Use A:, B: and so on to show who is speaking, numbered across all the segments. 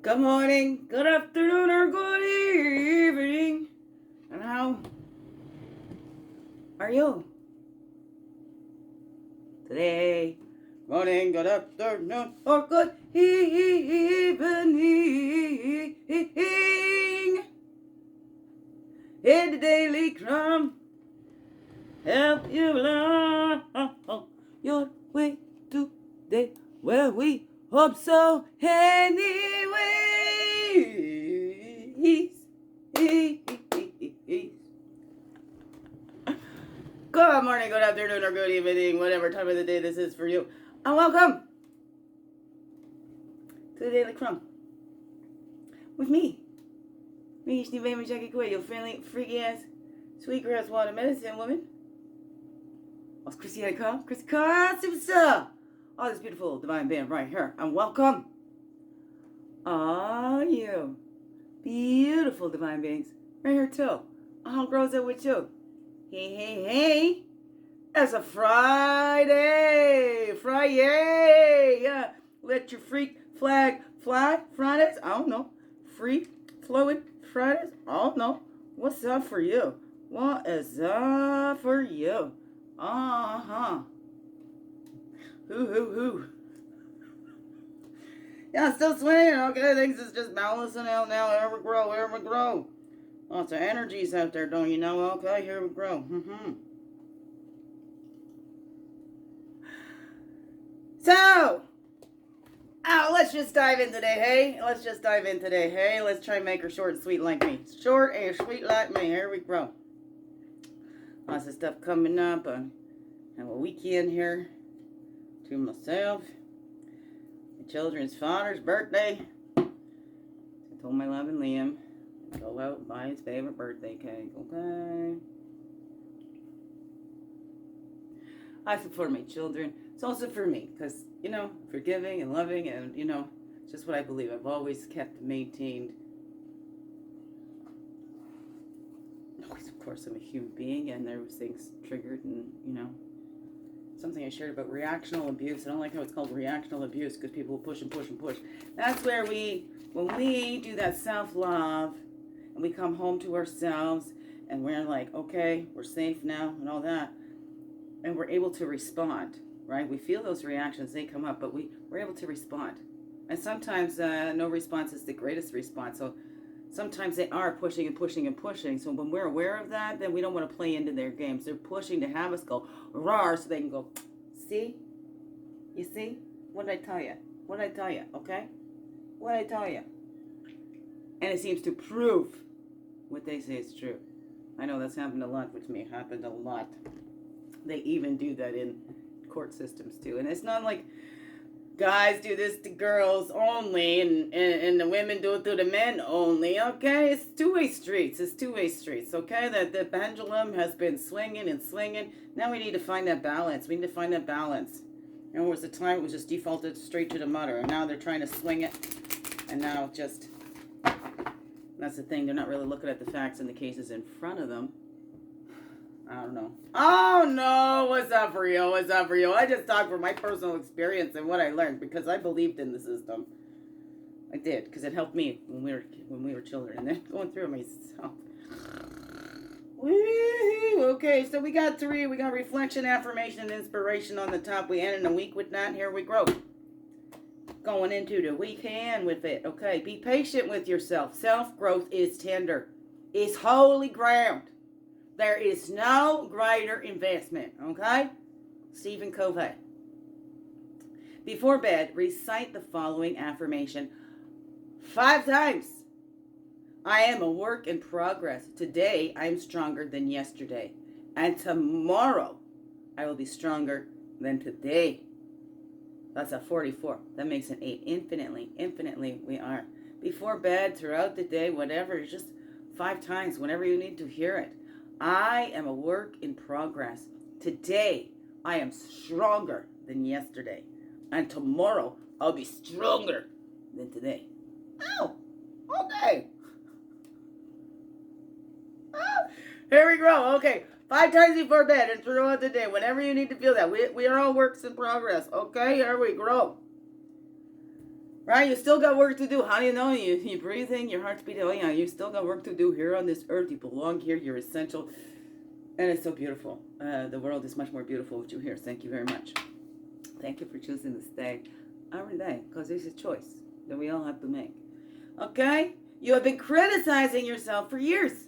A: Good morning, good afternoon, or good evening. And how are you today? Morning, good afternoon, or good evening. In the daily CRUMB, help you along your way today. Well, we hope so anyways. Good morning, good afternoon, or good evening, whatever time of the day this is for you. And welcome to the Daily CRUMB with me, Steve Jackie Quay, your friendly, freaky ass, sweetgrass water medicine woman. What's Chrissy Carr? Chrissy Carr, superstar. All this beautiful divine band right here. And welcome all you beautiful divine beings right here too. How grows it with you? Hey. It's a Friday. Yeah. Let your freak flag fly. Fridays? I don't know. Freak flowing Fridays? I don't know. What's up for you? What is up for you? Hoo. Yeah, still swinging. Okay, things is just balancing out now. Here we grow. Lots of energies out there, don't you know? Okay, here we grow. So, let's just dive in today, hey? Let's try and make her short and sweet like me. Short and sweet like me. Here we grow. Lots of stuff coming up. I have a weekend here to myself. My children's father's birthday. I told my loving Liam to go out and buy his favorite birthday cake, okay? I support my children. It's also for me, because, forgiving and loving and, it's just what I believe. I've always maintained. Always, of course, I'm a human being, and there was things triggered, and, something I shared about reactional abuse. I don't like how it's called reactional abuse, because people push and push and push. That's where when we do that self-love, and we come home to ourselves, and we're like, okay, we're safe now, and all that, and we're able to respond, right? We feel those reactions, they come up, but we're able to respond. And sometimes no response is the greatest response. So sometimes they are pushing and pushing and pushing. So when we're aware of that, then we don't want to play into their games. They're pushing to have us go roar so they can go, see? You see? What did I tell you? Okay? What did I tell you? And it seems to prove what they say is true. I know that's happened a lot with me. It happened a lot. They even do that in court systems too. And it's not like guys do this to girls only and the women do it to the men only, okay? It's two-way streets, okay? The pendulum has been swinging and swinging. Now we need to find that balance. There was a time it was just defaulted straight to the mother, and now they're trying to swing it, and now that's the thing, they're not really looking at the facts and the cases in front of them. I don't know. Oh, no. What's up for you? I just talk from my personal experience and what I learned, because I believed in the system. I did, because it helped me when we were children, and then going through it myself. Woo-hoo. Okay, so we got 3. We got reflection, affirmation, and inspiration on the top. We ended the week with that. Here we grow. Going into the weekend with it. Okay, be patient with yourself. Self-growth is tender. It's holy ground. There is no greater investment, okay? Stephen Covey. Before bed, recite the following affirmation 5 times. I am a work in progress. Today, I am stronger than yesterday. And tomorrow, I will be stronger than today. That's a 44. That makes an 8. Infinitely, we are. Before bed, throughout the day, whatever, just 5 times, whenever you need to hear it. I am a work in progress. Today, I am stronger than yesterday. And tomorrow, I'll be stronger than today. Oh, okay. Oh, here we go. Okay, 5 times before bed and throughout the day, whenever you need to feel that. We are all works in progress. Okay, here we grow. Right? You still got work to do. How do you know? You're breathing, your heart's beating. Oh, yeah, you still got work to do here on this earth. You belong here. You're essential. And it's so beautiful. The world is much more beautiful with you here. Thank you very much. Thank you for choosing to stay every day, because it's a choice that we all have to make. Okay? You have been criticizing yourself for years.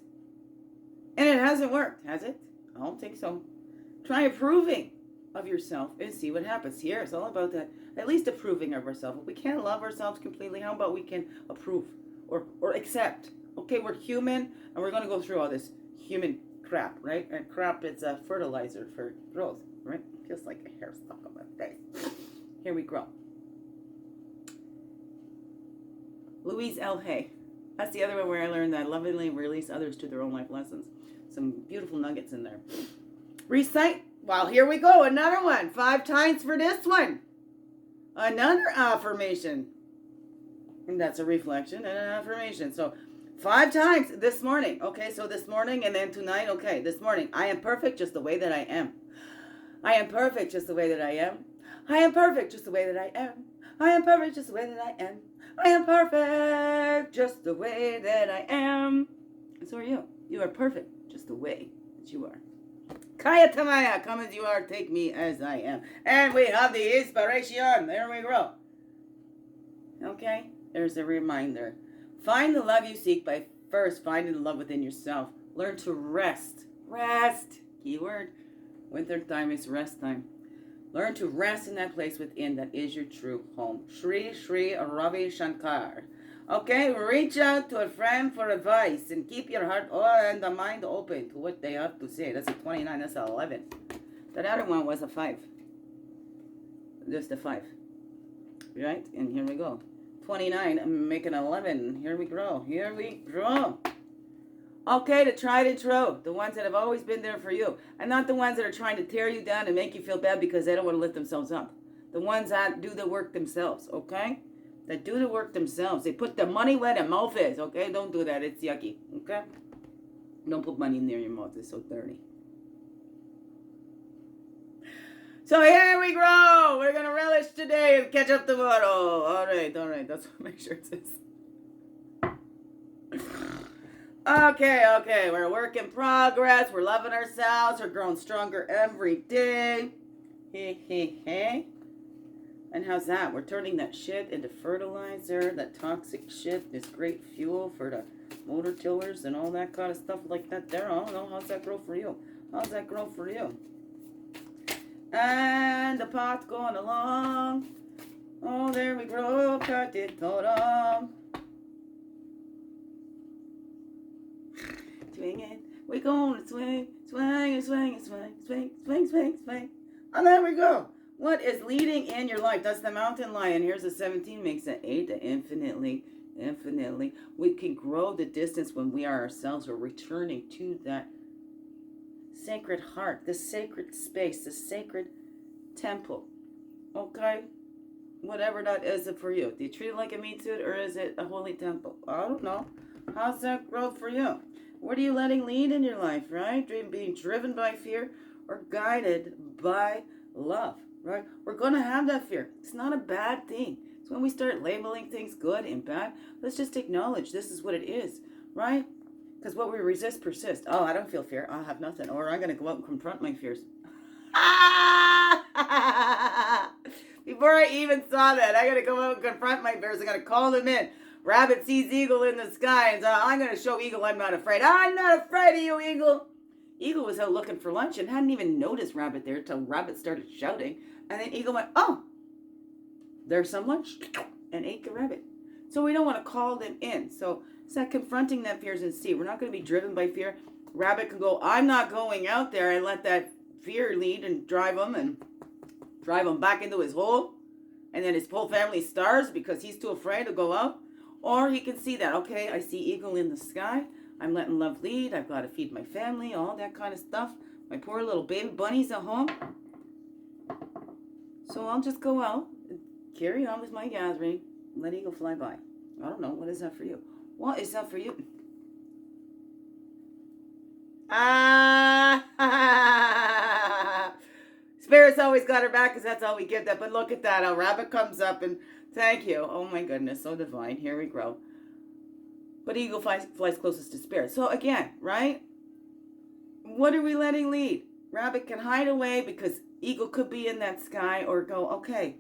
A: And it hasn't worked, has it? I don't think so. Try approving of yourself and see what happens. Here, it's all about that. At least approving of ourselves. If we can't love ourselves completely, how about we can approve or accept? Okay, we're human, and we're going to go through all this human crap, right? And crap is a fertilizer for growth, right? Feels like a hair stuck on my face. Here we grow. Louise L. Hay. That's the other one where I learned that lovingly release others to their own life lessons. Some beautiful nuggets in there. Recite. Well, here we go. Another one. 5 times for this one. Another affirmation. And that's a reflection and an affirmation. So 5 times this morning. Okay, so this morning and then tonight. Okay, this morning. I am perfect just the way that I am. I am perfect just the way that I am. I am perfect just the way that I am. I am perfect just the way that I am. I am perfect just the way that I am. And so are you. You are perfect just the way that you are. Kaya Tamaya, come as you are, take me as I am. And we have the inspiration. There we go. Okay, there's a reminder. Find the love you seek by first finding the love within yourself. Learn to rest. Rest. Keyword. Winter time is rest time. Learn to rest in that place within that is your true home. Shri Shri Ravi Shankar. Okay, reach out to a friend for advice and keep your heart and the mind open to what they have to say. That's a 29, that's a 11. That other one was a 5. Just a 5. Right? And here we go. 29, I'm making 11. Here we go. Here we go. Okay, the tried and true. The ones that have always been there for you. And not the ones that are trying to tear you down and make you feel bad because they don't want to lift themselves up. The ones that do the work themselves, okay? That do the work themselves. They put the money where their mouth is, okay? Don't do that. It's yucky, okay? Don't put money near your mouth. It's so dirty. So here we go. We're going to relish today and catch up tomorrow. All right. That's what make sure it says. Okay. We're a work in progress. We're loving ourselves. We're growing stronger every day. Hey. And how's that? We're turning that shit into fertilizer. That toxic shit is great fuel for the motor tillers and all that kind of stuff like that there. I don't know. How's that grow for you? And the pot's going along. Oh, there we grow. Path Totem. Swing it. We're going to swing. And there we go. What is leading in your life? That's the mountain lion. Here's a 17, makes an 8. Infinitely. We can grow the distance when we are ourselves. We're returning to that sacred heart, the sacred space, the sacred temple. Okay? Whatever that is for you. Do you treat it like a meat suit or is it a holy temple? I don't know. How's that growth for you? What are you letting lead in your life, right? Being driven by fear or guided by love, right? We're going to have that fear. It's not a bad thing. It's when we start labeling things good and bad. Let's just acknowledge this is what it is, right? Because what we resist persists. Oh, I don't feel fear. I'll have nothing. Or I'm going to go out and confront my fears. Before I even saw that, I got to go out and confront my fears. I got to call them in. Rabbit sees eagle in the sky and I'm going to show eagle I'm not afraid. I'm not afraid of you, eagle. Eagle was out looking for lunch and hadn't even noticed Rabbit there until Rabbit started shouting. And then Eagle went, oh, there's some lunch, and ate the rabbit. So we don't want to call them in. So it's that confronting that fears and see. We're not going to be driven by fear. Rabbit can go, I'm not going out there, and let that fear lead and drive him back into his hole. And then his whole family starves because he's too afraid to go out. Or he can see that, okay, I see eagle in the sky. I'm letting love lead. I've got to feed my family, all that kind of stuff. My poor little baby bunnies at home. So I'll just go out and carry on with my gathering. Let eagle fly by. I don't know. What is that for you? What is that for you? Spirit's always got her back because that's all we give that. But look at that. A rabbit comes up and Thank you. Oh my goodness, so divine. Here we go. But eagle flies closest to spirit. So again, right? What are we letting lead? Rabbit can hide away because eagle could be in that sky, or go, okay,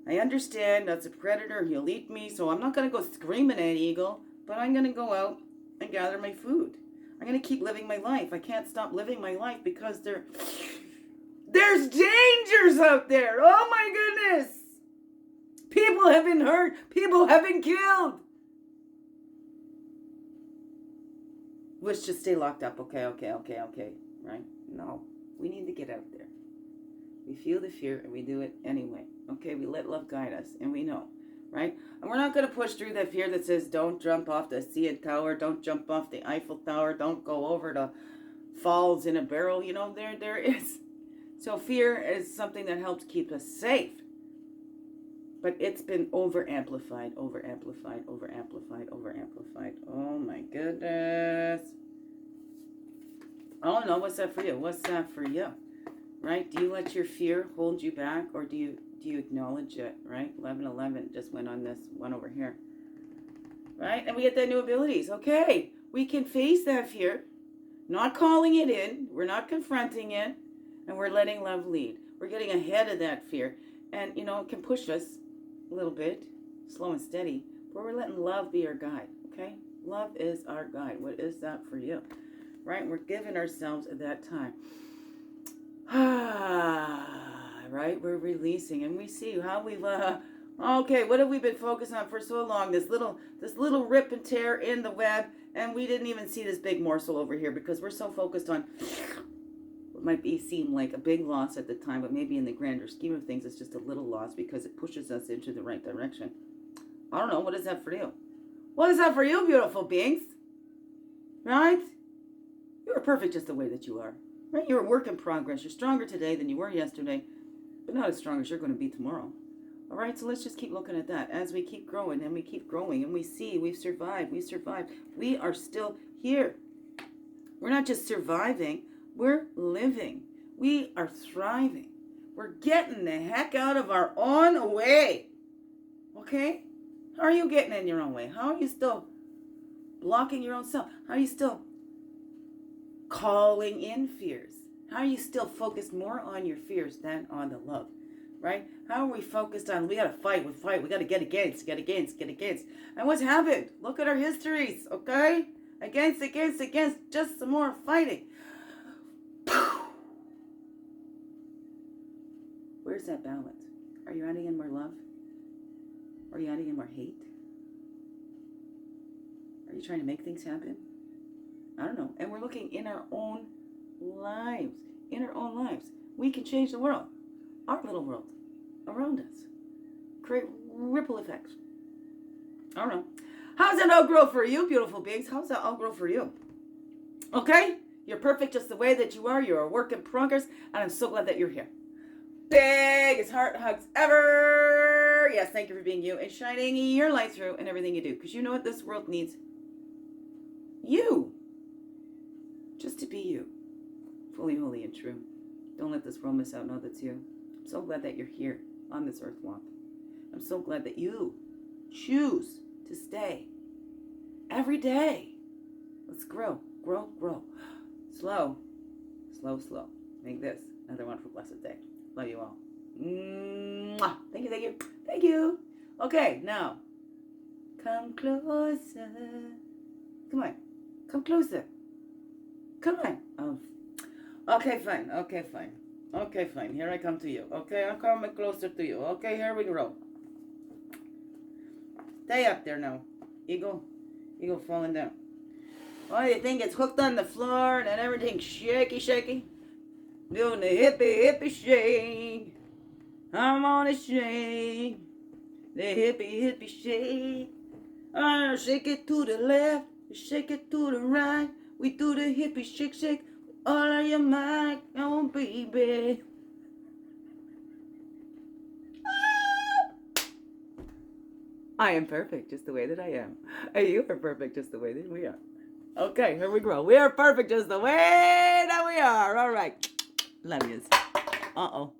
A: I understand that's a predator. He'll eat me, so I'm not going to go screaming at eagle, but I'm going to go out and gather my food. I'm going to keep living my life. I can't stop living my life because there's dangers out there. Oh my goodness. People have been hurt. People have been killed. Let's just stay locked up. Okay. Right? No. We need to get out there. We feel the fear and we do it anyway. Okay? We let love guide us and we know. Right? And we're not going to push through that fear that says don't jump off the CN Tower. Don't jump off the Eiffel Tower. Don't go over the falls in a barrel. You know, there is. So fear is something that helps keep us safe. But it's been over-amplified. Oh my goodness. Oh no, what's that for you? What's that for you? Right? Do you let your fear hold you back, or do you acknowledge it? Right? 1111 just went on this one over here. Right? And we get that new abilities. Okay, we can face that fear, not calling it in. We're not confronting it, and we're letting love lead. We're getting ahead of that fear, and you know it can push us a little bit, slow and steady, but we're letting love be our guide. Okay? Love is our guide. What is that for you? Right? We're giving ourselves at that time. Right? We're releasing, and we see how we've okay, what have we been focused on for so long? This little rip and tear in the web, and we didn't even see this big morsel over here because we're so focused on what might seem like a big loss at the time, but maybe in the grander scheme of things it's just a little loss because it pushes us into the right direction. I don't know, what is that for you? What is that for you, beautiful beings? Right? You are perfect just the way that you are. Right? You're a work in progress. You're stronger today than you were yesterday, but not as strong as you're going to be tomorrow. All right, so let's just keep looking at that as we keep growing and we keep growing and we see we've survived. We are still here. We're not just surviving, we're living. We are thriving. We're getting the heck out of our own way. Okay? How are you getting in your own way? How are you still blocking your own self? How are you still calling in fears? How are you still focused more on your fears than on the love? Right? How are we focused on, we got to fight, we got to get against. And what's happened? Look at our histories, okay? Against, just some more fighting. Where's that balance? Are you adding in more love? Are you adding in more hate? Are you trying to make things happen? I don't know. And we're looking in our own lives. We can change the world. Our little world around us. Create ripple effects. I don't know. How's that all grow for you, beautiful beings? How's that all grow for you? Okay? You're perfect just the way that you are. You're a work in progress. And I'm so glad that you're here. Biggest heart hugs ever. Yes, thank you for being you and shining your light through in everything you do. Because you know what this world needs? You. Just to be you. Fully, holy, and true. Don't let this world miss out. Know that's you. I'm so glad that you're here on this earth walk. I'm so glad that you choose to stay every day. Let's grow. Slow. Make this another wonderful, blessed day. Love you all. Mwah. Thank you. Okay, now, come closer. Come on. Come closer. Come on. Oh. Okay, fine. Here I come to you. Okay, I'm coming closer to you. Okay, here we go. Stay up there now. Eagle falling down. Oh, you think it's hooked on the floor and everything's shaky? Doing the hippie shake. I'm on a shake. The hippie shake. Shake it to the left, shake it to the right. We do the hippie shake. All of your mic, oh baby. I am perfect just the way that I am. And you are perfect just the way that we are. Okay, here we go. We are perfect just the way that we are. All right. Love yous. Uh-oh.